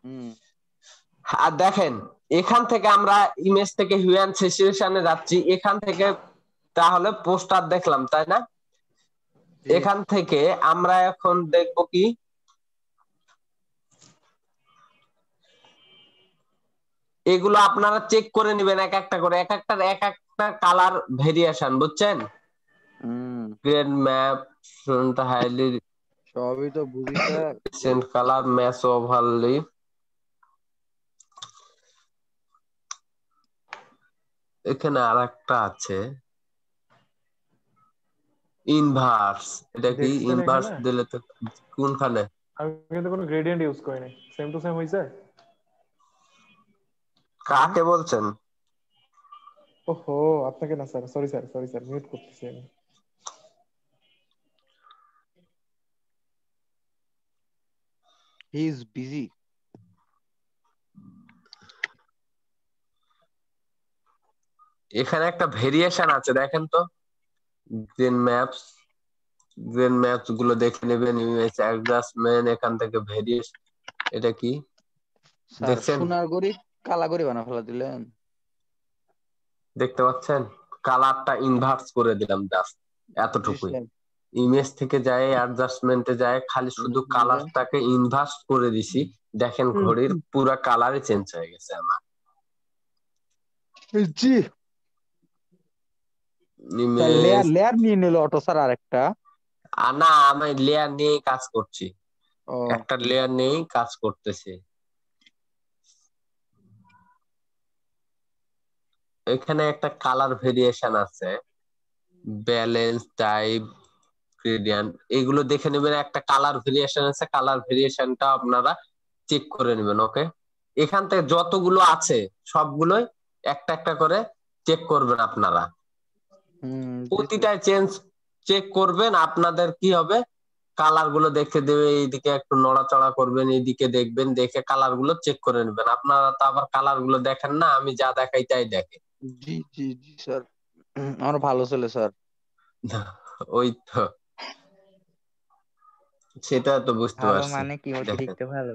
হুম আর দেখেন এখান থেকে আমরা ইমেজ থেকে হিউম্যান সিচুয়েশনে যাচ্ছি, এখান থেকে তাহলে পোস্টার দেখলাম তাই না? এখান থেকে আমরা এখন দেখব কি, এগুলো আপনারা চেক করে নেবেন এক একটা করে, এক একটা কালার ভেরিয়েশন, বুঝছেন? গ্রেড ম্যাপ হাইলি সবই তো বুঝি sir. Cent colour match overly, এখানে আরেকটা আছে ইনভার্স, এটা কি দেখছেন ইনভার্স এখানে দিলে তো কোনখানে? আমি কিন্তু কোনো গ্রেডিয়েন্ট ইউজ করিনি, সেম টু সেম হইছে। কাকে বলছেন? ওহো, আপনাকে না sir, sorry sir, sorry sir, mute করতেছি আমি। He is busy. এখানে একটা ভেরিয়েশন আছে দেখেন তো, গ্রেন ম্যাপস গুলো দেখে নেবেন, ইমেজ অ্যাডজাস্টমেন্ট, এখান থেকে ভেরিয়েশন, এটা কি স্যার দেখছেন? সোনার গড়ি কালা গড়ি বানা ফেলা দিলেন। দেখতে পাচ্ছেন কালারটা ইনভার্স করে দিলাম, জাস্ট জি এতটুকুই। স্যার। ইমেজ থেকে যায় অ্যাডজাস্টমেন্টে যায়, খালি শুধু কালারটাকে ইনভার্স করে দিছি, দেখেন ঘড়ির পুরা কালারই চেঞ্জ হয়ে গেছে আমার। জি স্যার, লেয়ার ইমেজ লেয়ার নিয়ে নিল অটো স্যার আরেকটা। না, আমি লেয়ার নিয়েই কাজ করছি, ও একটা লেয়ার নিয়েই কাজ করতেছি। এখানে একটা কালার ভেরিয়েশন আছে, ব্যালেন্স টাইপ গ্রেডিয়েন্ট, এগুলো দেখে নেবেন, একটা কালার ভেরিয়েশন আছে, কালার ভেরিয়েশনটা আপনারা চেক করে নেবেন। ওকে, এখান থেকে যতগুলো আছে সবগুলোই একটা একটা করে চেক করবেন আপনারা, প্রতিটাই চেক করবেন। আপনাদের কি হবে, কালার গুলো দেখে দেবে, এইদিকে একটু নড়াচড়া করবেন, এইদিকে দেখবেন, দেখে কালার গুলো চেক করে নেবেন। আপনারা তো আবার কালার গুলো দেখেন না, আমি যা দেখাই তাই দেখে। জি জি জি স্যার, আমার ভালো ছেলে স্যার। ওই তো, সেটা তো বুঝতে ভালো পারছি। মানে কি দেখেন অতিরিক্ত ভালো?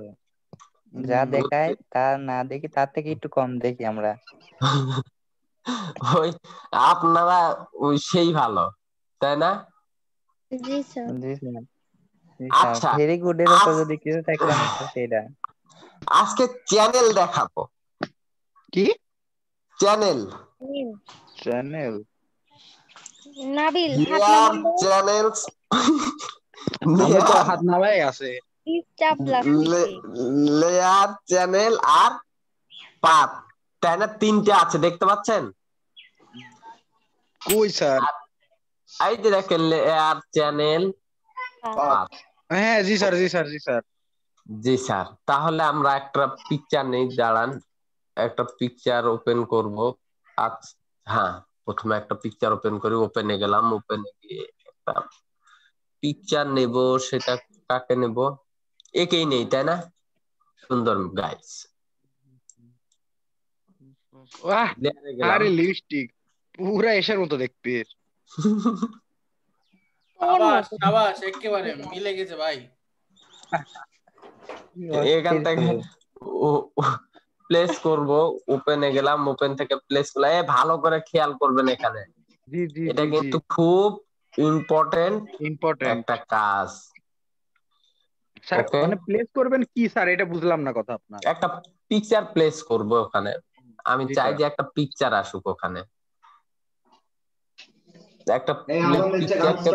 যা দেখায় তা না দেখি, তার থেকে একটু কম দেখি আমরা। ওই আপনারা ওই সেই ভালো, তাই না? জি স্যার, জি স্যার, জি স্যার, আচ্ছা, ভেরি গুড এর উপর যদি কিছু থাকে অনেক সেটা। আজকে চ্যানেল দেখাবো। কি চ্যানেল? চ্যানেল? নাবিল হাত লেয়ার নামান, চ্যানেলস, আমি তো হাত নামাই আছে। চাপ লাগতেছে। লেয়ার চ্যানেল আর পাত, তাই না? তিনটে আছে, দেখতে পাচ্ছেন? কই স্যার? এই যে দেখেন, লেয়ার চ্যানেল পাত। হ্যাঁ জি স্যার, জি স্যার, জি স্যার। জি স্যার, তাহলে আমরা একটা পিকচার নেই, দাঁড়ান, একটা পিকচার ওপেন করব। আচ্ছা, হ্যাঁ, প্রথমে একটা পিকচার ওপেন করি, ওপেনে গেলাম, ওপেনে গিয়ে একটা পিকচার নেব, সেটা কাকে নেব? একেই নেই, তাই না? সুন্দর গাইস, বাহ, লেয়ারে গেলাম। আরে লিপস্টিক পুরা এসের মতো দেখতে। সাবাস সাবাস, একেবারে মিলে গেছে ভাই। এখান থেকে প্লেস করব, ওপেনে গেলাম, ওপেন থেকে প্লেস করলাম। ভালো করে খেয়াল করবেন এখানে, জি জি এটা জি জি, কিন্তু খুব ইম্পর্টেন্ট ইম্পর্টেন্ট একটা কাজ। স্যার। ওকে, মানে প্লেস করবেন কি স্যার, এটা বুঝলাম না কথা আপনার। একটা পিকচার প্লেস করব ওখানে, আমি জি চাই স্যার। যে একটা পিকচার আসুক ওখানে, একটা পিকচারকে,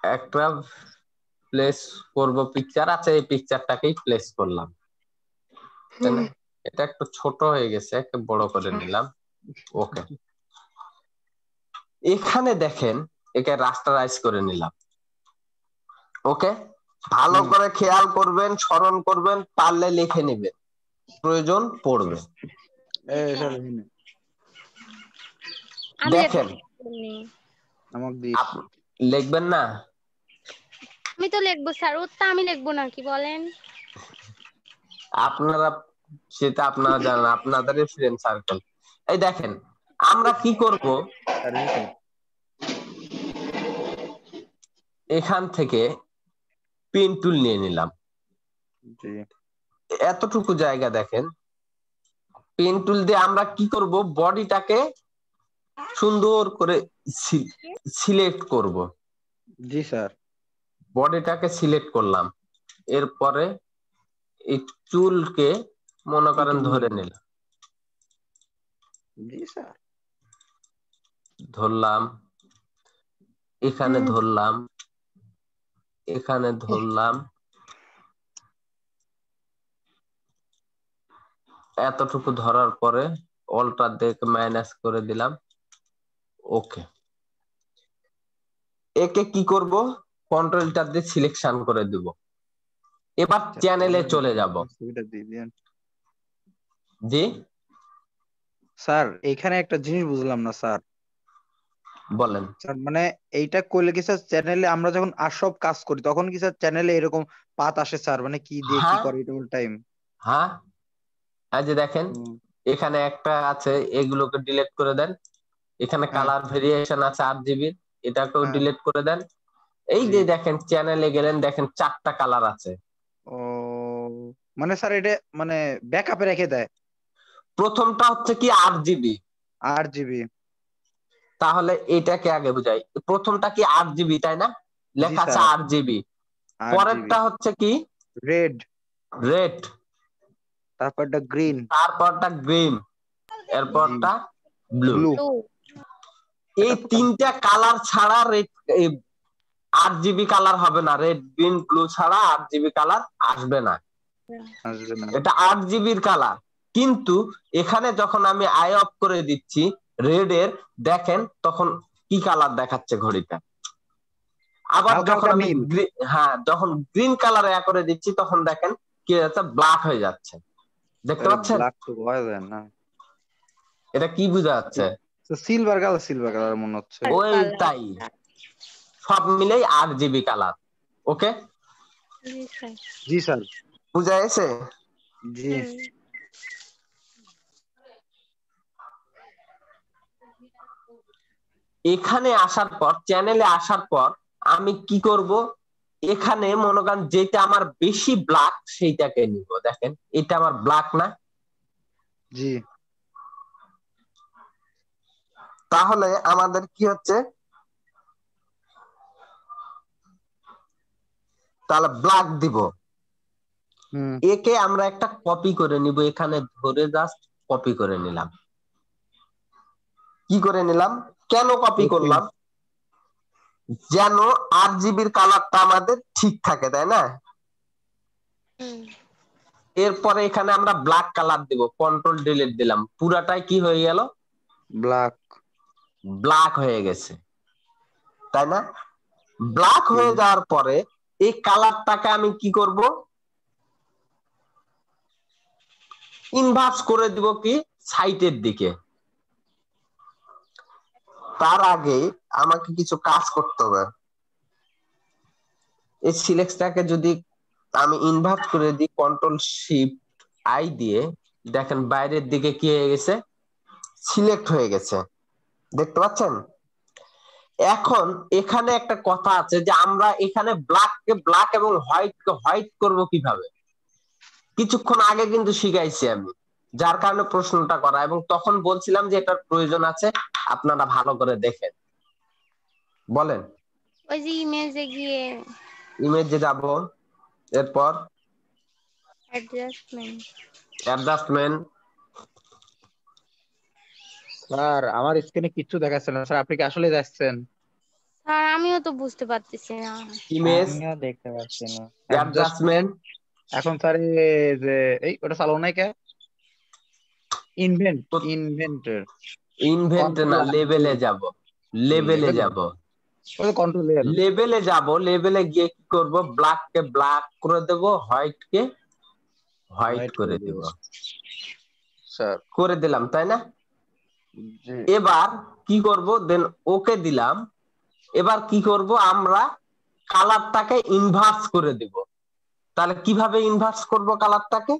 একটা প্লেস করব পিকচার আছে, এই পিকচারটাকেই প্লেস করলাম, তাই না? এটা একটু ছোট হয়ে গেছে, একটু বড় করে নিলাম। ওকে, এখানে দেখেন, একে রাস্টারাইজ করে নিলাম। ওকে, ভালো করে খেয়াল করবেন, স্মরণ করবেন, পারলে লিখে নেবেন, প্রয়োজন পড়বে। দেখেন, লিখবেন না? আমি তো লিখবো স্যার, ওটা আমি লিখবো নাকি বলেন? আপনারা, সেটা আপনারা জানেন, আপনাদেরই ফ্রেন্ড সার্কেল। এই দেখেন, আমরা কি করব, এখান থেকে পেন টুল নিয়ে নিলাম, জি এতটুকু জায়গা দেখেন, পেন টুল দিয়ে আমরা কি করব, বডিটাকে সুন্দর করে সিলেক্ট করব। জি স্যার। বডিটাকে সিলেক্ট করলাম, এরপরে এই চুলকে মনে করেন একটু ধরে বুঝলাম। নিলাম, জি স্যার। ধরলাম, এখানে ধরলাম, এখানে ধরলাম, এতটুকু ধরার পরে অল্টার দিয়ে মাইনাস করে দিলাম। ওকে, একে কি করব, কন্ট্রোলটার দিয়ে সিলেকশন করে দিব। এবার চ্যানেলে চলে যাব। ছবিটা দিয়ে দিন জি স্যার। এখানে একটা জিনিস বুঝলাম না স্যার। বলেন। স্যার মানে এইটা করলে কি স্যার চ্যানেলে আমরা যখন আর সব কাজ করি তখন কি স্যার চ্যানেলে এরকম পাত আসে স্যার? মানে কি দিয়ে কি হ্যাঁ করে এটা টাইম? হ্যাঁ, এই যে দেখেন এখানে একটা আছে, এগুলোকে ডিলিট করে দেন। এখানে হ্যাঁ কালার ভেরিয়েশন আছে 8 GB, এটাকেও হ্যাঁ ডিলিট করে দেন। এই জি। যে দেখেন চ্যানেলে গেলেন, দেখেন 4টা কালার আছে। ও মানে স্যার এটা মানে ব্যাকআপে রেখে দেয় প্রথমটা হচ্ছে কি 8 GB, 8 GB। তাহলে এটাকে আগে বুঝাই। প্রথমটা কি 8 GB, তাই না? জি লেখা আছে স্যার। 8 GB। 8 GB পরেরটা হচ্ছে কি রেড, রেড, তারপরটা গ্রিন, তারপরটা গ্রিন, জি এরপরটা ব্লু। ব্লু। ব্লু। এই এটা তো 3টা কালার ছাড়া রেড 8 GB কালার হবে না। রেড গ্রিন ব্লু ছাড়া 8 GB কালার আসবে না। আসবে না। এটা 8 GB কালার। কিন্তু এখানে যখন আমি আই অফ করে দিচ্ছি রেড এর, দেখেন তখন কি কালার দেখাচ্ছে ঘড়িটা। আবার হালকা যখন হালকা আমি নীল। হ্যাঁ, যখন গ্রিন কালারে করে দিচ্ছি তখন দেখেন কি হচ্ছে, ব্ল্যাক হয়ে যাচ্ছে। দেখতে পাচ্ছেন? ব্ল্যাক তো হয়ে যায় না। এটা কি বোঝা যাচ্ছে? সিলভার কালার মনে হচ্ছে। আর ওই কালার। তাই, সব মিলেই 8 GB কালার। ওকে, জি স্যার। জি স্যার। বুঝা গেছে? জি এখানে আসার পর, চ্যানেলে আসার পর আমি কি করব, এখানে মনে করেন যেটা আমার বেশি ব্ল্যাক সেইটাকে নিব। দেখেন এটা আমার ব্ল্যাক না, জি তাহলে আমাদের কি হচ্ছে, তাহলে ব্ল্যাক দিব। হুম একে আমরা একটা কপি করে নিব, এখানে ধরে জাস্ট কপি করে নিলাম। কি করে নিলাম, কেন কপি ওকে করলাম, যেন 8 GB কালারটা আমাদের ঠিক থাকে, তাই না? এরপরে এখানে আমরা ব্ল্যাক কালার দিব, কন্ট্রোল ডিলিট দিলাম, পুরাটাই কি হয়ে গেল, ব্ল্যাক। ব্ল্যাক হয়ে গেছে, তাই না? ব্ল্যাক হয়ে যাওয়ার পরে এই কালারটাকে আমি কি করব, ইনভার্স করে দিব কি সাইটের দিকে। তার আগে আমাকে কিছু কাজ করতে হবে। এই সিলেক্টটাকে যদি আমি ইনভার্ট করে দিই কন্ট্রোল শিফট আই দিয়ে, দেখেন বাইরের দিকে কি হয়ে গেছে, সিলেক্ট হয়ে গেছে। দেখতে পাচ্ছেন? এখন এখানে একটা কথা আছে যে আমরা এখানে ব্ল্যাককে ব্ল্যাক এবং হোয়াইটকে হোয়াইট করব কিভাবে। কিছুক্ষণ আগে কিন্তু শিখাইছি আমি, যার কারণে প্রশ্নটা করা, এবং তখন বলছিলাম যে এটার প্রয়োজন আছে, আপনারা ভালো করে দেখেন। বলেন। ওই যে ইমেজে গিয়ে ইমেজে যাব, এরপর অ্যাডজাস্টমেন্ট। অ্যাডজাস্টমেন্ট, স্যার আমার স্ক্রিনে কিচ্ছু দেখাচ্ছে না স্যার, আপনি কি আসলে যাচ্ছেন? স্যার আমিও তো বুঝতে পারতেছি না। ইমেজ, আমিও দেখতে পাচ্ছি না। অ্যাডজাস্টমেন্ট। এখন স্যার যে এই ওটা চালানো নাই কে? ইনভেন্টর ইনভেন্ট না, লেভেলে যাব, লেভেলে যাব, ওই কন্ট্রোল লেয়ার। লেভেলে যাব। লেভেলে গিয়ে কি করব, ব্ল্যাক কে ব্ল্যাক করে দেব, হোয়াইট কে হোয়াইট করে দেব। স্যার করে দিলাম, তাই না? জি এবার কি করব, দেন ওকে দিলাম। এবার কি করব, আমরা কালারটাকে ইনভার্স করে দেব। তাহলে কিভাবে ইনভার্স করব কালারটাকে,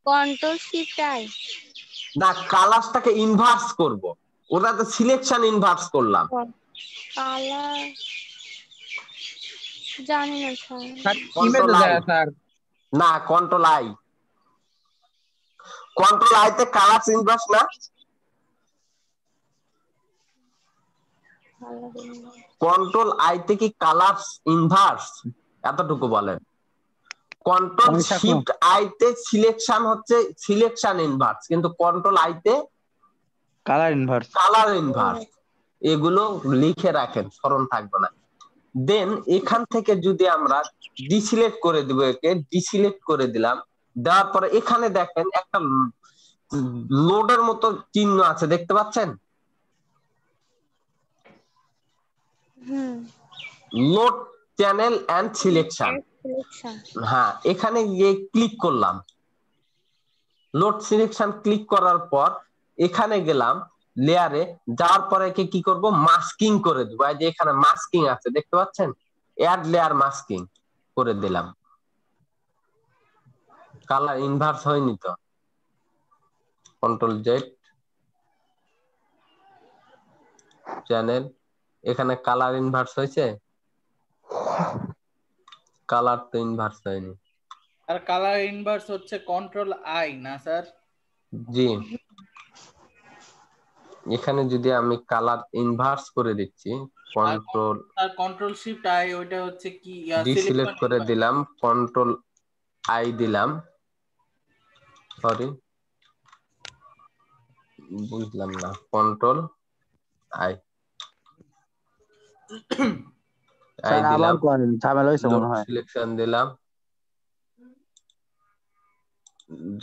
কন্ট্রোল শিফট আই। না কালারটাকে ইনভার্স করব, ওটা তো সিলেকশন ইনভার্স করলাম। কালার জানি না স্যার। কন্ট্রোল আই স্যার না, কন্ট্রোল আই। কন্ট্রোল আইতে কালার ইনভার্স না, কন্ট্রোল আইতে কি কালার ইনভার্স? এতটুকু বলেন। কন্ট্রোল শিফট আইতে সিলেকশন হচ্ছে সিলেকশন ইনভার্স, কিন্তু কন্ট্রোল আইতে কালার ইনভার্স। Colour inverse. এগুলো লিখে রাখেন, স্মরণ থাকবে না। দেন এখান থেকে যদি আমরা ডিসিলেক্ট করে দিব, একে ডিসিলেক্ট করে দিলাম, দেওয়ার পরে এখানে দেখেন একটা লোডের মতো চিহ্ন আছে, দেখতে পাচ্ছেন? Load channel and selection. হ্যাঁ, এখানে গিয়ে ক্লিক করলাম, লোড সিলেকশন ক্লিক করার পর এখানে গেলাম লেয়ারে, যাওয়ার পরে কি করব, মাস্কিং করে দেবো। এই যে এখানে মাস্কিং আছে, দেখতে পাচ্ছেন? অ্যাড লেয়ার মাস্কিং করে দিলাম। কালার ইনভার্স হয়নি তো, কন্ট্রোল জেড চ্যানেল, এখানে কালার ইনভার্স হয়েছে? কালার তো ইনভার্স হয়নি। আর কালার ইনভার্স হচ্ছে কন্ট্রোল আই না স্যার? জি, এখানে যদি আমি কালার ইনভার্স করে দিচ্ছি, কন্ট্রোল আর কন্ট্রোল শিফট আই, ওইটা হচ্ছে কি ডিসিলেক্ট করে দিলাম, কন্ট্রোল আই দিলাম, সরি বুঝলাম না, কন্ট্রোল আই আই দিলাম, ঝামেলা হয়েছে মনে হয়। সিলেকশন দিলাম,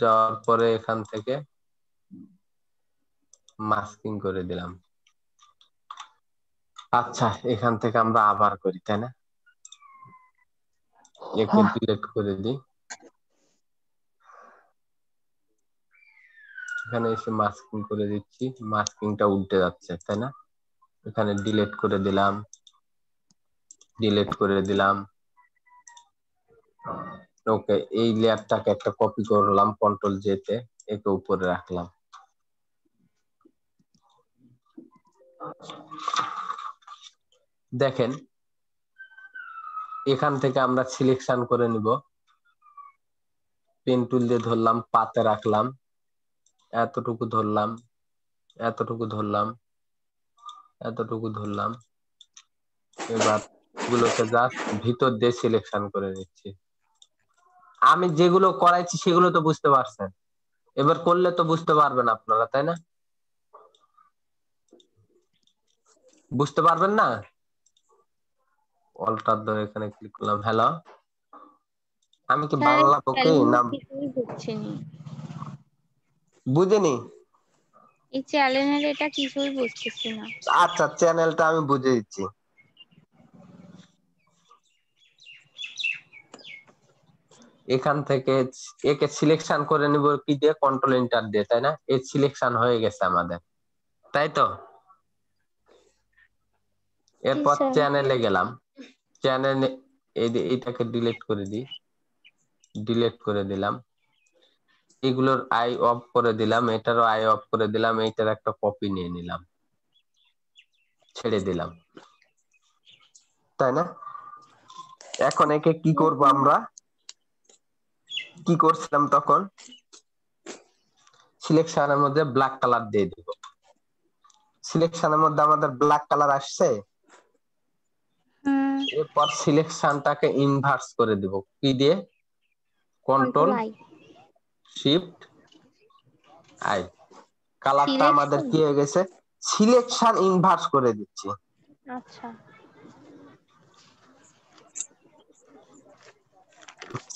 যাওয়ার পরে এখান থেকে মাস্কিং করে দিলাম। আচ্ছা, এখান থেকে আমরা আবার করি, তাই না? একে ডিলিট করে দিই, এখানে এসে মাস্কিং করে দিচ্ছি, মাস্কিংটা উল্টে যাচ্ছে, তাই না? এখানে ডিলিট করে দিলাম, ডিলিট করে দিলাম। ওকে, এই লেয়ারটাকে একটা কপি করলাম, কন্ট্রোল জে তে, একে উপরে রাখলাম। দেখেন এখান থেকে আমরা সিলেকশন করে নিব, পেন টুল দিয়ে ধরলাম, পাতে রাখলাম, এতটুকু ধরলাম, এতটুকু ধরলাম, এতটুকু ধরলাম। এবার গুলোকে জাস্ট ভিতর দিয়ে সিলেকশন করে নিচ্ছি। আমি যেগুলো করাইছি সেগুলো তো বুঝতে পারছেন, এবার করলে তো বুঝতে পারবেন আপনারা, তাই না? বুঝতে পারবেন না? অল্টার ধরে এখানে ক্লিক করলাম। হ্যালো, আমি কি বাংলা পক্ষে না বুঝিনি? এই চ্যানেলের এটা কিছুই বুঝতেছি না। আচ্ছা, চ্যানেলটা আমি বুঝে দিচ্ছি। এখান থেকে একে সিলেকশন করে নিব কি দিয়ে, কন্ট্রোল এন্টার দিয়ে, তাই না? এই সিলেকশন হয়ে গেছে আমাদের, তাই তো? এরপর চ্যানেলে গেলাম, চ্যানেলে এইটাকে ডিলিট করে দিই, ডিলিট করে দিলাম, এগুলোর আই অফ করে দিলাম, এটারও আই অফ করে দিলাম, এইটার একটা কপি নিয়ে নিলাম, ছেড়ে দিলাম, তাই না? এখন একে কি করব আমরা, কি করছিলাম তখন, সিলেকশনের মধ্যে ব্ল্যাক কালার দিয়ে দিব। সিলেকশনের মধ্যে আমাদের ব্ল্যাক কালার আসছে, এরপর সিলেকশনটাকে ইনভার্স করে দিব কি দিয়ে, কন্ট্রোল শিফট আই। কালারটা আমাদের কি হয়ে গেছে, সিলেকশন ইনভার্স করে দিচ্ছি। আচ্ছা,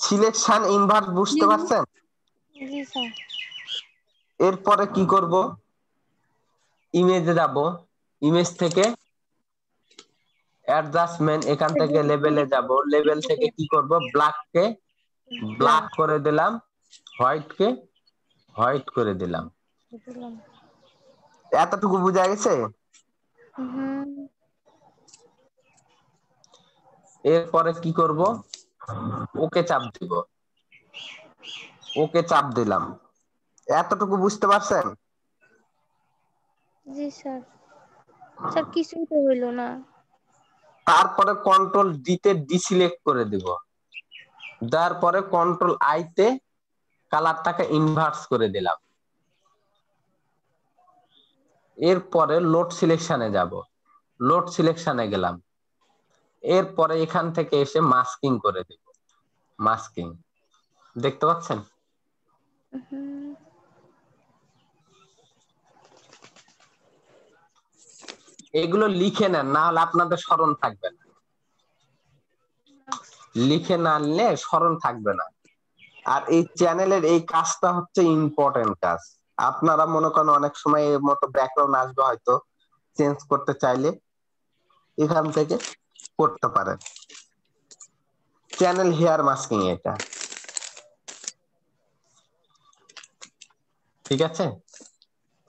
সিলেকশন ইনভার্স বুঝতে পারছেন? জি স্যার। এরপরে কি করব, ইমেজে যাব, ইমেজ থেকে অ্যাডজাস্টমেন্ট, এখান থেকে লেভেলে যাব, লেভেল থেকে কি করব, ব্ল্যাক কে ব্ল্যাক করে দিলাম, হোয়াইট কে হোয়াইট করে দিলাম। এতটুকু বোঝা গেছে? এরপরে কি করব, ওকে চাপ দিব, ওকে চাপ দিলাম। এতটুকু বুঝতে পারছেন? জি স্যার। স্যার কিছুই তো হইলো না। তারপরে কন্ট্রোল ডি তে ডিসিলেক্ট করে দিব, তারপরে কন্ট্রোল আই তে কালারটাকে ইনভার্স করে দিলাম। এরপরে লোড সিলেকশনে যাব, লোড সিলেকশনে গেলাম, এরপরে এখান থেকে এসে মাস্কিং করে দিব, মাস্কিং দেখতে পাচ্ছেন? এগুলো লিখে নেন, না হলে আপনাদের স্মরণ থাকবে না, লিখে না নিলে স্মরণ থাকবে না। আর এই চ্যানেলের এই কাজটা হচ্ছে ইম্পর্টেন্ট কাজ। আপনারা মনে করেন অনেক সময় এর মতো ব্যাকগ্রাউন্ড আসবে, হয়তো চেঞ্জ করতে চাইলে এখান থেকে করতে পারেন। চ্যানেল হেয়ার মাস্কিং এটা, ঠিক আছে?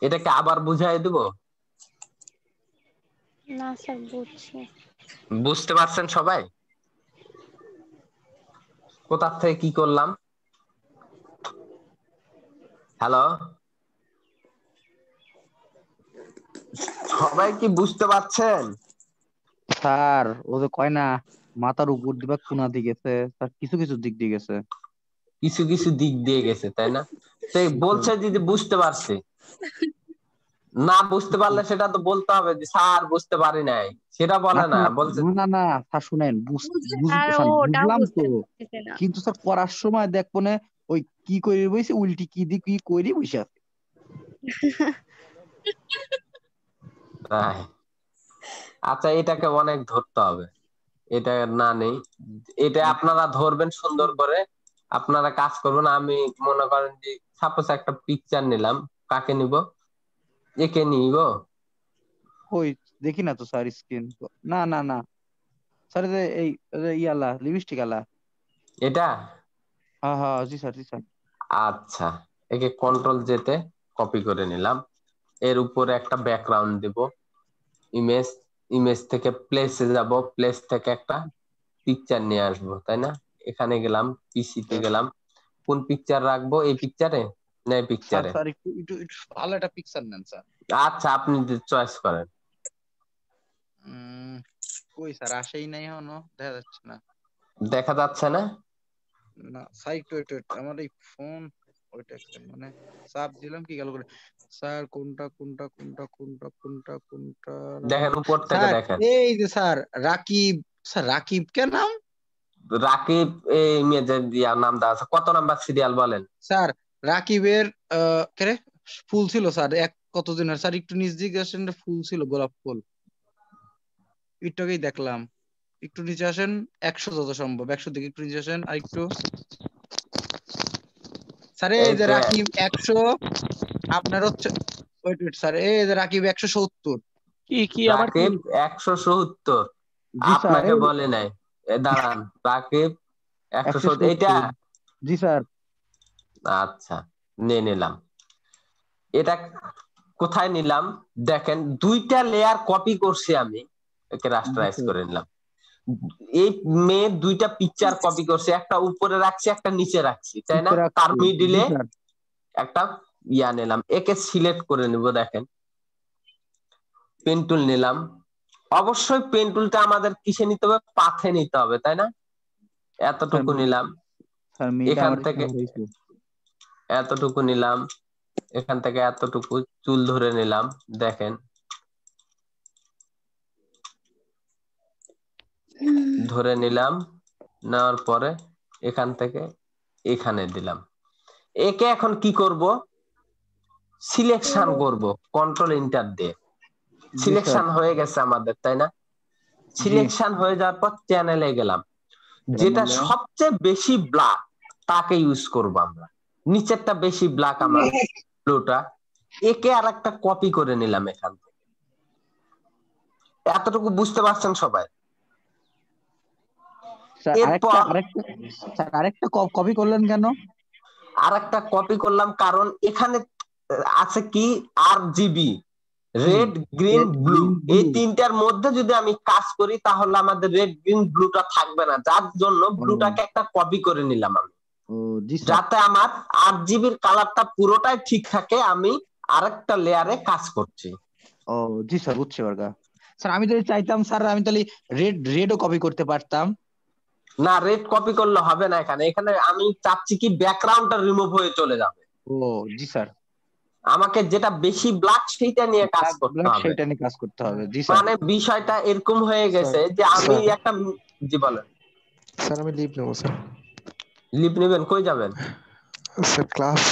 এটাকে আবার বুঝাই দিব? না স্যার বুঝছি। বুঝতে পারছেন সবাই? কোথা থেকে কি করলাম? হ্যালো, সবাই কি বুঝতে পারছেন? স্যার ও যে কয় না মাথার উপর দিবা কোনা দিকে গেছে স্যার, কিছু কিছু দিক দিয়ে গেছে। কিছু কিছু দিক দিয়ে গেছে, তাই না? তাই বলছে যে বুঝতে পারছি, না বুঝতে পারলে সেটা তো বলতে হবে যে স্যার বুঝতে পারি নাই, সেটা বলে না, বলছে না না না স্যার শুনেন, স্যার ও ওটাও বুঝলাম বুঝতে তো, পারতেছে না। কিন্তু স্যার পড়ার সময় দেখবো না ওই কি করে বইছে, উল্টি কি দি কি কইরি বসে আছে। তাই? আচ্ছা, এটাকে অনেক ধরতে হবে, এটা না নেই, এটা আপনারা ধরবেন সুন্দর করে, আপনারা কাজ করবেন। আমি মনে করেন যে সাপোজ একটা পিকচার নিলাম, কাকে নিব? একে নিব। ওই দেখি না তো স্যার স্ক্রিন, না না না স্যার এই ইয়ালা লিপস্টিক আলা। এটা? হ্যাঁ হ্যাঁ জি স্যার জি স্যার। আচ্ছা, একে কন্ট্রোল যেতে কপি করে নিলাম, এর উপরে একটা ব্যাকগ্রাউন্ড দিব, ইমেজ, ইমেজ থেকে প্লেসে যাব, প্লেস থেকে একটা পিকচার নিয়ে আসবো, তাই না? এখানে গেলাম, পিসিতে গেলাম, কোন পিকচার রাখবো? এই পিকচারে না এই স্যার পিকচারে? স্যার একটু একটু একটু ভালো একটা পিকচার নেন স্যার। আচ্ছা, আপনি চয়েস করেন। কই স্যার আসেই নাই এখনো, দেখা যাচ্ছে না। দেখা যাচ্ছে না? না স্যার একটু একটু একটু, আমার এই ফোন ওইটা মানে চাপ দিলাম কি গেল করে। স্যার কোনটা কোনটা কোনটা কোনটা কোনটা কোনটা দেখেন উপর থেকে স্যার দেখেন, এই যে স্যার রাকিব, স্যার রাকিব কে নাম? রাকিব এই ইমেজের দিয়া নাম দেওয়া আছে। কত নাম্বার সিরিয়াল বলেন? স্যার রাকিবের কে ফুল ছিল স্যার, এক কতদিনের স্যার একটু নিচ দিকে আসেন, ফুল ছিল গোলাপ ফুল, একটুকেই দেখলাম। একটু নিচে আসেন, 100 যত সম্ভব 100 দিকে একটু নিচে আসেন আর একটু। স্যার এই এই যে যে রাকিব 100, আপনার হচ্ছে ওয়েট ওয়েট স্যার, এই যে রাকিব 170। কি কি আবার কি? রাকিব 170? জি স্যার আপনাকে এই বলে নাই, দাঁড়ান, রাকিব 170 এটা? 170 জি স্যার। আচ্ছা, নিয়ে নিলাম। এটা কোথায় নিলাম দেখেন, দুইটা লেয়ার কপি করছি আমি, একে রাস্টারাইজ করে নিলাম। এই মেয়ে দুইটা পিকচার কপি করছি, একটা উপরে রাখছি একটা নিচে রাখছি, তাই না? তার মিডিলে একটা ইয়া নিলাম, একে সিলেক্ট করে নিব। দেখেন পেন টুল নিলাম, অবশ্যই পেন টুলটা আমাদের কিসে নিতে হবে? পাথে নিতে হবে, তাই না? এতটুকু নিলাম, এখান থেকে এতটুকু নিলাম, এখান থেকে এতটুকু চুল ধরে নিলাম। দেখেন ধরে নিলাম, নেওয়ার পরে এখান থেকে এখানে দিলাম। একে এখন কি করব? সিলেকশন করব, কন্ট্রোল এন্টার দিয়ে। সিলেকশন হয়ে গেছে আমাদের, তাই না? সিলেকশন হয়ে যাওয়ার পর চ্যানেলে গেলাম, যেটা সবচেয়ে বেশি ব্ল্যাক তাকে ইউজ করব আমরা। নিচেরটা বেশি ব্ল্যাক আমার ব্লুটা, একে আর একটা কপি করে নিলাম এখান থেকে। এতটুকু বুঝতে পারছেন সবাই? এরপর আরেকটা কপি করলেন কেন? আরেকটা কপি করলাম কারণ এখানে আছে কি RGB, রেড গ্রিন ব্লু, এই তিনটার মধ্যে যদি আমি কাজ করি তাহলে আমাদের রেড গ্রিন ব্লুটা থাকবে না, যার জন্য ব্লুটাকে একটা কপি করে নিলাম আমি, যাতে আমার RGBর কালারটা পুরোটাই ঠিক থাকে। আমি আরেকটা লেয়ারে কাজ করছি। ও জি স্যার বুঝছি বর্গা। স্যার আমি যদি চাইতাম স্যার আমি তাহলে রেডও কপি করতে পারতাম। না, রেড কপি করলে হবে না। এখানে এখানে আমি চাচ্ছি কি ব্যাকগ্রাউন্ডটা রিমুভ হয়ে চলে যাবে। ও জি স্যার, আমাকে যেটা বেশি ব্ল্যাক সেইটা নিয়ে কাজ ব্ল্যাক করতে ব্ল্যাক হবে। সেইটা নিয়ে কাজ করতে হবে। জি স্যার। মানে বিষয়টা এরকম হয়ে গেছে যে আমি স্যার। একটা জি বলেন। স্যার আমি লিভ নেবো স্যার। লিভ নেবেন? কই যাবেন? Sir class.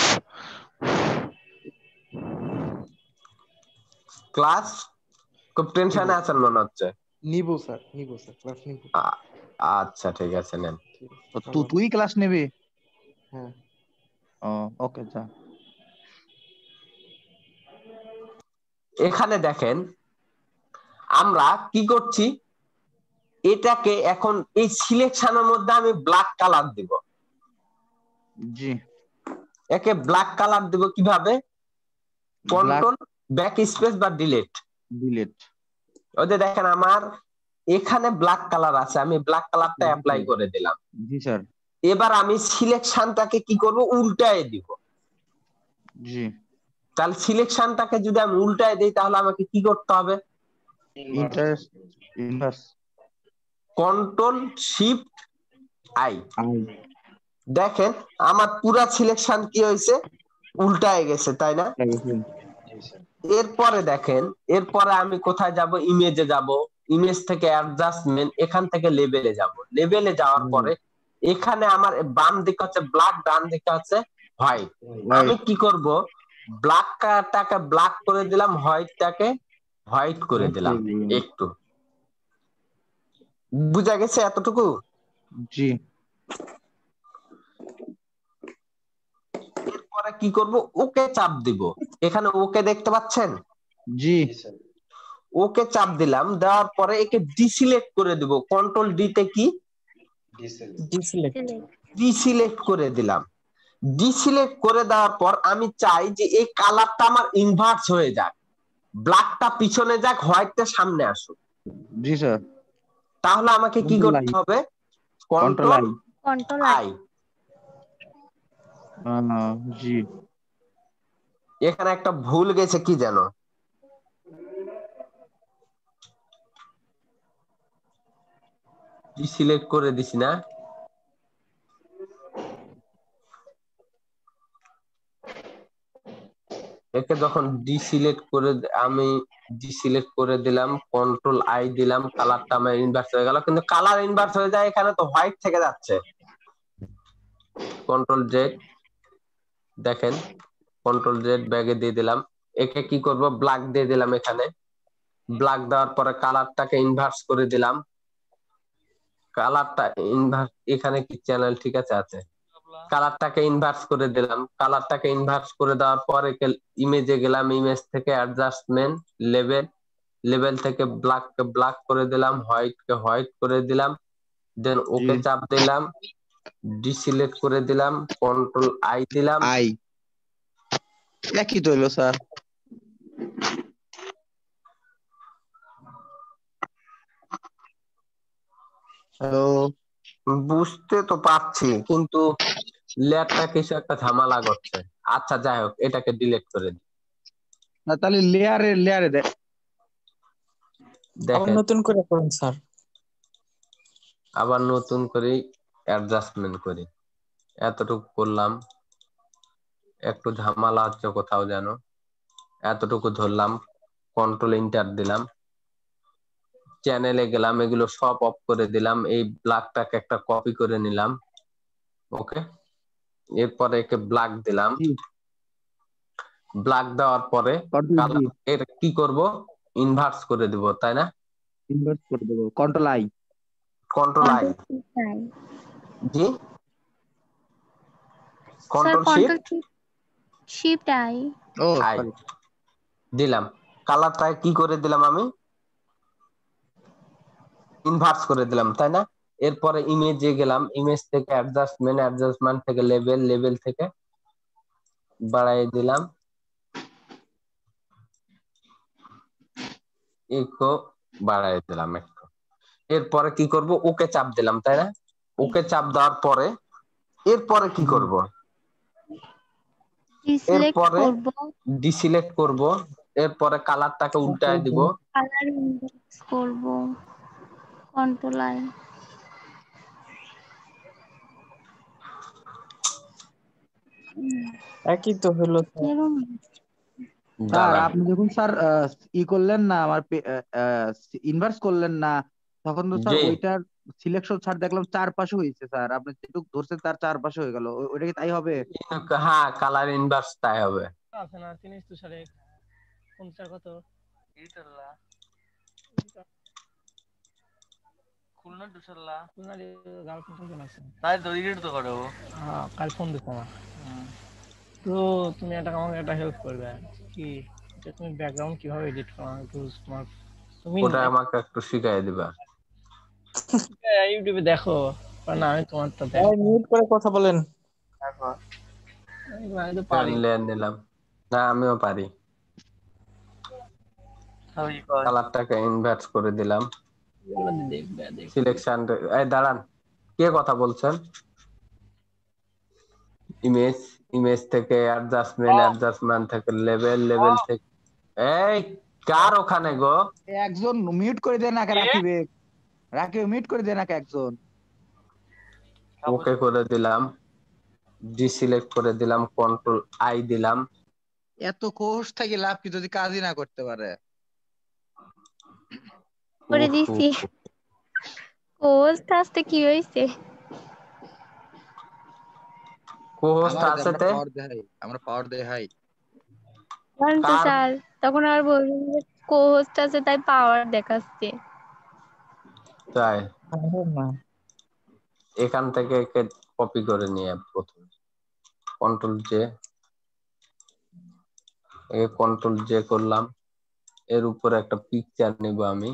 ক্লাস? খুব টেনশনে আছেন মনে হচ্ছে। নিবো স্যার, নিবো স্যার, ক্লাস নিবো। আচ্ছা ঠিক আছে, নেন। তুই ক্লাস নিবি? হ্যাঁ। ও ওকে যা। এখানে দেখেন আমরা কি করছি, এটাকে এখন এই সিলেকশনের মধ্যে আমি ব্ল্যাক কালার দিব। জি। একে ব্ল্যাক কালার দিব কিভাবে? কন্ট্রোল ব্যাক স্পেস বা ডিলিট। ওই যে দেখেন আমার এখানে ব্ল্যাক কালার আছে, আমি ব্ল্যাক কালারটা অ্যাপ্লাই করে দিলাম। জি স্যার। এবার আমি সিলেকশনটাকে কি করব, উল্টায় দিব। জি। তাহলে সিলেকশনটাকে যদি আমি উল্টায় দিই তাহলে আমাকে কি করতে হবে? ইনভার্স। Control shift I. দেখেন আমার পুরা সিলেকশন কি হয়েছে, উল্টায় গেছে, তাই না? এরপরে দেখেন, এরপরে আমি কোথায় যাব? ইমেজে যাব। ইমেজ থেকে অ্যাডজাস্টমেন্ট, এখান থেকে লেভেলে যাব। লেভেলে যাওয়ার পরে এখানে আমার বাম দিকে হচ্ছে ব্ল্যাক, ডান দিকে হচ্ছে হোয়াইট। আমি কি করব, ব্ল্যাকটাকে ব্ল্যাক করে দিলাম, হোয়াইটটাকে হোয়াইট করে দিলাম। একটু বুঝা গেছে এতটুকু? জি। এরপরে কি করব, ওকে চাপ দিব। এখানে ওকে দেখতে পাচ্ছেন? জি। ওকে চাপ দিলাম, দেওয়ার পরে একে ডিসিলেক্ট করে দিব। কন্ট্রোল ডি তে কি ডিসিলেক্ট করে দিলাম। ডিসিলেক্ট করে দেওয়ার পর আমি চাই যে এই কালারটা আমার ইনভার্স হয়ে যাক, ব্ল্যাকটা পিছনে যাক, হোয়াইটটা সামনে আসুক। জি স্যার। তাহলে আমাকে কি করতে হবে? Control I. জি। এখানে একটা ভুল গেছে, কি জানো? ডিসিলেক্ট করে দিছি না? একে যখন আমি ডিসিলেক্ট করে দিলাম, কন্ট্রোল আই দিলাম, কালারটা আমার ইনভার্স হয়ে গেল। কিন্তু কালার ইনভার্স হয়ে যায়, এখানে তো হোয়াইট থেকে যাচ্ছে। কন্ট্রোল জেড, দেখেন কন্ট্রোল জেড ব্যাগে দিয়ে দিলাম। একে কি করব, ব্ল্যাক দিয়ে দিলাম। এখানে ব্ল্যাক দেওয়ার পরে কালারটাকে ইনভার্স করে দিলাম। কালারটা ইনভার্স, এখানে কি চ্যানেল ঠিক আছে? কালারটাকে ইনভার্স করে দিলাম। কালারটাকে ইনভার্স করে দেওয়ার পরে ইমেজে গেলাম, ইমেজ থেকে অ্যাডজাস্টমেন্ট, লেভেল থেকে ব্ল্যাককে ব্ল্যাক করে দিলাম, হোয়াইটকে হোয়াইট করে দিলাম। দেন ওকে চাপ দিলাম, ডিসিলেক্ট করে দিলাম, কন্ট্রোল আই দিলাম। একই তো হলো স্যার। হ্যালো, বুঝতে তো পারছি, কিন্তু লেয়ারটা কিছু একটা ঝামেলা করছে। আচ্ছা যাই হোক, এটাকে ডিলিট করে দিই। তাহলে লেয়ারে দেখেন নতুন করে করুন স্যার। আবার নতুন করে অ্যাডজাস্টমেন্ট করি। এতটুকু করলাম, একটু ঝামেলা হচ্ছে কোথাও যেন। এতটুকু ধরলাম, কন্ট্রোল এন্টার দিলাম, চ্যানেলে গেলাম, এগুলো সব অফ করে দিলাম। এই ব্ল্যাকটাকে একটা কপি করে নিলাম। ওকে, এরপরে একে ব্ল্যাক দিলাম। ব্ল্যাক দেওয়ার পরে এর কি করব, ইনভার্স করে দিব, তাই না? ইনভার্স করে দেব, কন্ট্রোল আই। Control I. জি, কন্ট্রোল শিফট আই। ও আই দিলাম। কালারটা কি করে দিলাম, আমি ইনভার্স করে দিলাম, তাই না? এরপরে ইমেজে গেলাম, ইমেজ থেকে অ্যাডজাস্টমেন্ট থেকে লেভেল থেকে বাড়াই দিলাম, একটু বাড়াই দিলাম একটু। এরপরে কি করব, ওকে চাপ দিলাম, তাই না? ওকে চাপ দেওয়ার পরে এরপরে কি করব, এরপরে ডিসিলেক্ট করব, এরপরে কালারটাকে উল্টায় দিব, কালার ইনভার্স করব কন্ট্রোল আই। একই তো হলো স্যার। এরকম স্যার দাঁড়ান আপনি যখন স্যার করলেন না আমার ইনভার্স করলেন না, তখন তো স্যার জি ওইটার সিলেকশন স্যার দেখলাম চারপাশে হয়েছে স্যার, আপনি যেটুকু ধরছেন তার চারপাশে হয়ে গেল, ওইটা কি তাই হবে? হ্যাঁ কালার ইনভার্স তাই হবে। আছে না চিনিস তো স্যার 50 কত ইটাল্লা খুলনা দুশাল্লা খুলনা গার্লফ্রেন্ড কোন আছে তাই তো এডিট তো করব। হ্যাঁ কাল ফোন দিছ আমার। তো তুমি আমাকে একটা হেল্প করবে কি, যে তুমি ব্যাকগ্রাউন্ড কিভাবে এডিট করো একটু তোমার, তুমি ওটা আমাকে একটু শিখিয়ে দিবা। ইউটিউবে দেখো, না আমি তোমার তো ভাই মিউট করে কথা বলেন। তারপর আমি তো পারি লেয়ার নিলাম, না আমিও পারি। কালারটাকে ইনভার্স করে দিলাম, সিলেকশন। এই দাঁড়ান, কে কথা বলছেন? ইমেজ থেকে অ্যাডজাস্টমেন্ট থেকে লেভেল থেকে। এই কার ওখানে গো? একজন মিউট করে দেন না, রাকিব মিউট করে দেন না একজন। ওকে করে দিলাম, ডিসিলেক্ট করে দিলাম, কন্ট্রোল আই দিলাম। এত কোর্স থেকে লাভ কি যদি কাজই না করতে পারে? করে দিছি। কোস্ট আসতে কি হইছে? কোহোস্ট আছে তে আমরা পাওয়ার দেখাই। তো কার স্যার তখন আর বলবেন যে কোস্ট আছে তাই পাওয়ার দেখাচ্ছে। তাই? না এখান থেকে কপি করে নিয়ে প্রথমে কন্ট্রোল জে করলাম, এর উপরে একটা পিকচার নিব আমি।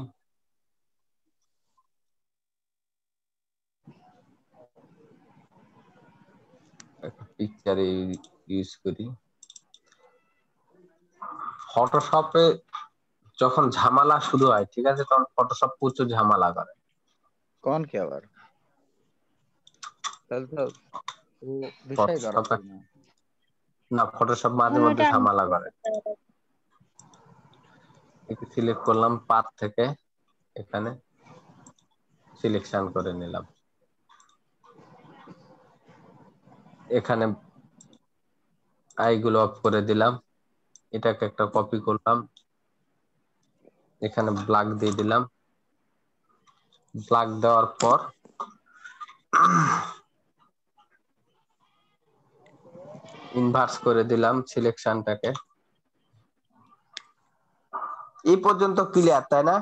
একটা পিকচার ইউজ করি। ফটোশপে যখন ঝামেলা শুরু হয়, ঠিক আছে, তখন ফটোশপ প্রচুর ঝামেলা করে। কোন কি আবার? তাহলে তো ও বিষয় করা ফটোশপে না। না, ফটোশপ মাঝে মধ্যে ঝামেলা করে। একে সিলেক্ট করলাম পাথ থেকে, এখানে সিলেকশন করে নিলাম, এখানে আইগুলো অফ করে দিলাম, এটাকে একটা কপি করলাম, এখানে ব্ল্যাক দিয়ে দিলাম। ব্ল্যাক দেওয়ার পর ইনভার্স করে দিলাম সিলেকশনটাকে। এই পর্যন্ত ক্লিয়ার, তাই না?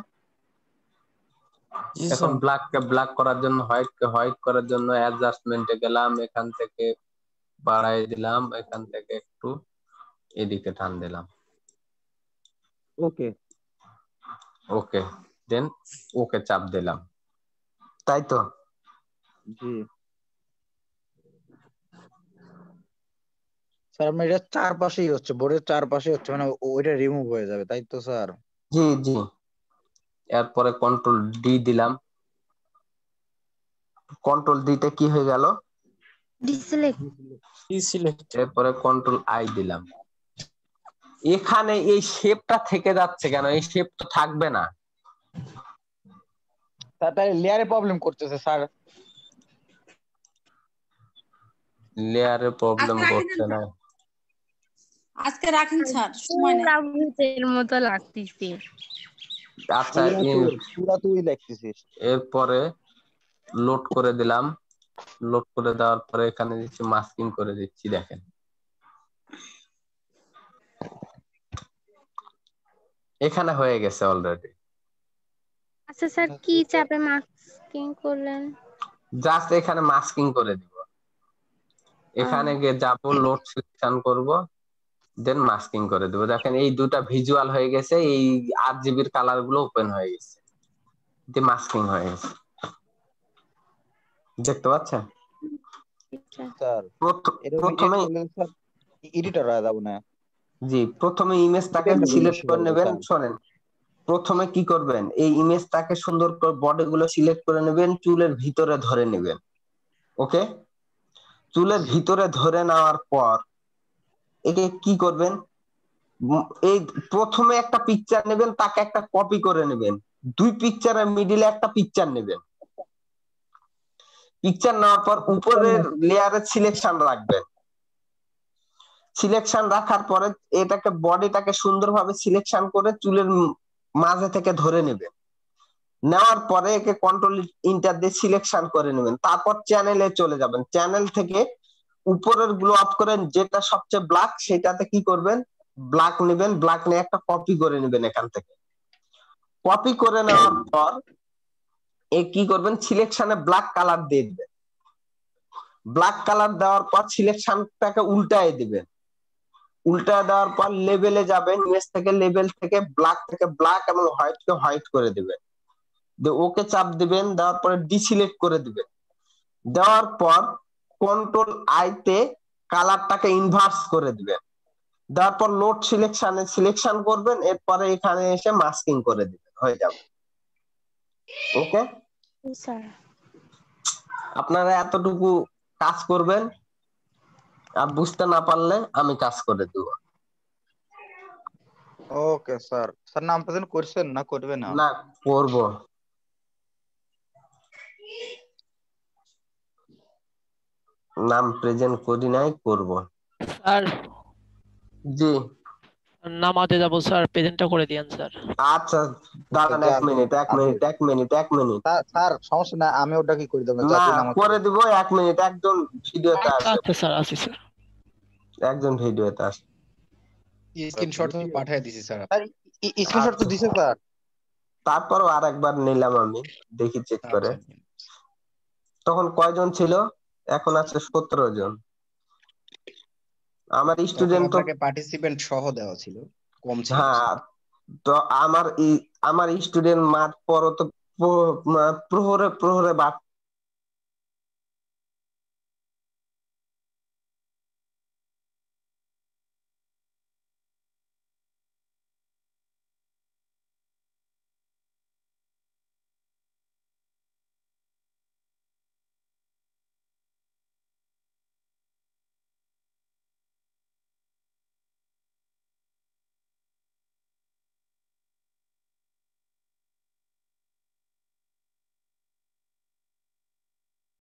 এখন ব্ল্যাককে ব্ল্যাক করার জন্য, হোয়াইটকে হোয়াইট করার জন্য অ্যাডজাস্টমেন্টে গেলাম, এখান থেকে বাড়াই দিলাম, এখান থেকে একটু এদিকে টান দিলাম। ওকে ওকে, দেন ওকে চাপ দিলাম, তাই তো? জি স্যার, আমরা এটা চারপাশেই হচ্ছে, বোর্ডের চারপাশে হচ্ছে, মানে ওইটা রিমুভ হয়ে যাবে, তাই তো স্যার? জি জি। এরপরে কন্ট্রোল ডি দিলাম, কন্ট্রোল ডিতে কি হয়ে গেল? ডিসিলেক্ট। এরপরে কন্ট্রোল আই দিলাম। এখানে এই শেপটা থেকে যাচ্ছে কেন? এই শেপ তো থাকবে না। তাই লেয়ারে প্রবলেম করতেছে স্যার। লেয়ারে প্রবলেম করছে না? আজকে রাখেন স্যার, সময় নেই। ভূতের মতো লাগতেছে। আচ্ছা, পুরা তুই দেখতেছিস। এরপরে লোড করে দিলাম, লোড করে দেওয়ার পরে এখানে দিচ্ছি মাস্কিং করে দিচ্ছি, দেখেন এখানে হয়ে গেছে অলরেডি। আচ্ছা স্যার, কি চাপে মাস্কিং করলেন? জাস্ট এখানে মাস্কিং করে দিব, এখানে গিয়ে যাবো, লোড সিলেকশন করব, দেন মাস্কিং করে দেবো। দেখেন এই দুটা ভিজুয়াল হয়ে গেছে, এই RGB এর কালার গুলো ওপেন হয়ে গেছে, মাস্কিং হয়ে গেছে, দেখতে পাচ্ছেন? স্যার প্রথমে এডিটর হয়ে যাব না? জি, প্রথমে ইমেজটাকে সিলেক্ট করে নেবেন। শোনেন, প্রথমে কি করবেন, এই ইমেজটাকে সুন্দর করে বডি গুলো সিলেক্ট করে নেবেন, চুলের ভিতরে ধরে নেবেন। ওকে, চুলের ভিতরে ধরে নেওয়ার পর একে কি করবেন, এই প্রথমে একটা পিকচার নেবেন, তাকে একটা কপি করে নেবেন, 2 পিকচারের মিডিলে একটা পিকচার নেবেন। পিকচার নেওয়ার পর উপরের লেয়ারে সিলেকশন রাখবেন। সিলেকশন রাখার পরে এটাকে বডিটাকে সুন্দরভাবে সিলেকশন করে চুলের মাঝে থেকে ধরে নেবেন। নেওয়ার পরে একে কন্ট্রোল ইন্টার দিয়ে সিলেকশন করে নেবেন। তারপর চ্যানেলে চলে যাবেন। চ্যানেল থেকে উপরের গুলো অফ করেন, যেটা সবচেয়ে ব্ল্যাক সেটাতে কি করবেন, ব্ল্যাক নেবেন। ব্ল্যাক নিয়ে একটা কপি করে নেবেন এখান থেকে। কপি করে নেওয়ার পর এ কি করবেন, সিলেকশনে ব্ল্যাক কালার দিয়ে দিবেন। ব্ল্যাক কালার দেওয়ার পর সিলেকশনটাকে উল্টায় দিবেন। উল্টা দেওয়ার পর লেভেলে যাবেন, ইমেজ থেকে লেভেল থেকে ব্ল্যাক এবং হোয়াইটকে হোয়াইট করে দিবেন। ওকে চাপ দিবেন, দেওয়ার পরে ডিসিলেক্ট করে দিবেন। দেওয়ার পর কন্ট্রোল আইতে কালারটাকে ইনভার্স করে দিবেন। দেওয়ার পর লোড সিলেকশনে সিলেকশন করবেন, এরপরে এখানে এসে মাস্কিং করে দিবেন, হয়ে যাবে। ওকে, স্যার আপনারা এতটুকু কাজ করবেন, আর বুঝতে না পারলে আমি কাজ করে দেব। Okay sir. স্যার নাম প্রেজেন্ট করছেন না করবে না? না, করব। নাম প্রেজেন্ট করি নাই, করব। স্যার জি নামাতে যাবো স্যার, প্রেজেন্টটা করে দিয়েন স্যার। আচ্ছা, দাঁড়ান, এক মিনিট। স্যার সমস্যা না, আমি ওটা কি করে দেবো? না, করে দিব, 1 মিনিট। একজন ভিডিওতে আসবে। আচ্ছা স্যার, আসি স্যার। একজন ভিডিওতে আসবে। স্ক্রিনশট তো পাঠিয়ে দিছি স্যার। স্ক্রিনশট তো দিছে স্যার। তারপরও আরেকবার নিলাম আমি, দেখি চেক করে। তখন কয়জন ছিল? এখন আছে 17 জন। আমার স্টুডেন্ট তো পার্টিসিপেন্ট সহ দেওয়া ছিল, কম ছিল। হ্যাঁ, তো আমার স্টুডেন্ট মাঠ পর তো প্রহরে বাড়তে